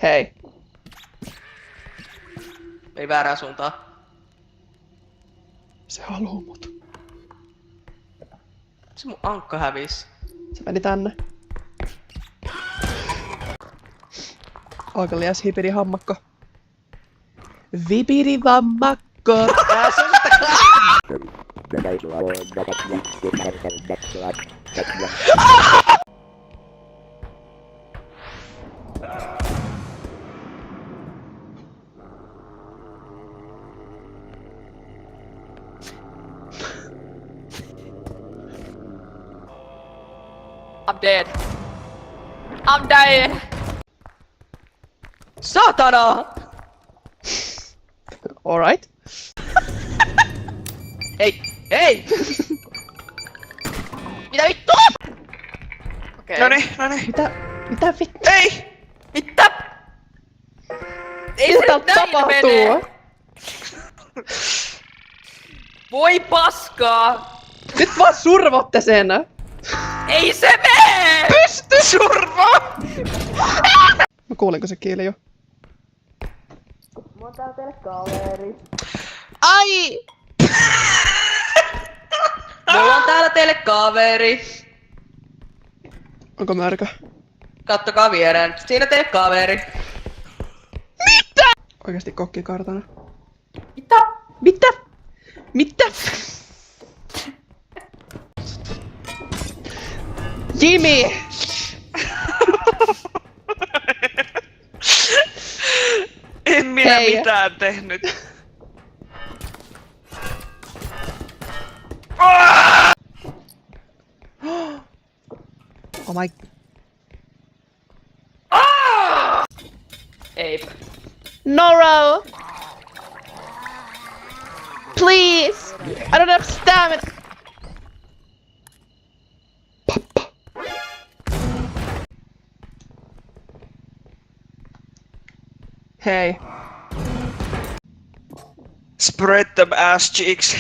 Hei. Ei väärään suuntaan. Se haluu mut. Se mun ankka hävis. Se meni tänne. Aika hipiri hammakko. Vipiri vammakko. I'm dead. I'm dying. Saatana! Alright. Ei! Ei! Mitä vittu? Okei. Noni. Mitä vittu? Ei! Mitä? Ei se Mitä nyt näin tapahtuu? mene! Voi paskaa! Nyt vaan survotte sen! Ei se mene! Pysty survaa! Mä kuulinko se kiili jo? Mulla on täällä teille kaveri. Ai! Mulla on täällä teille kaveri. Onko mörkö? Kattokaa viereen. Siinä teille kaveri. Oikeesti kokkikartana. Mitä? Mitä? Mitä? Jimmy! En minä Hei. mitään tehnyt. Oh my... Ei. Noro! Please! I don't have stamina! Hei. Spread them ass cheeks.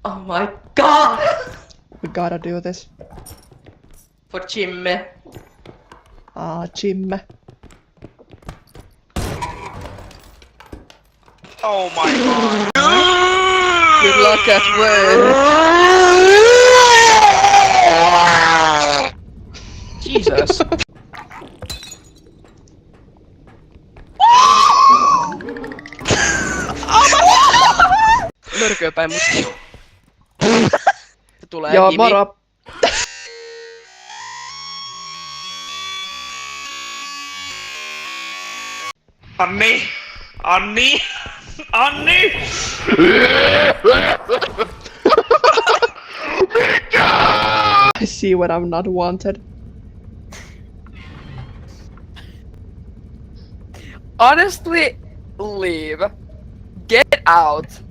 Oh my god! We gotta do this. For Jimmy. Jim. Oh my god. Good luck at work. Jesus. Mörköä päin musta. Se tulee Joo, Jimmy. moro. Anni! Anni! Anni! I see when I'm not wanted. Honestly, leave. Get out.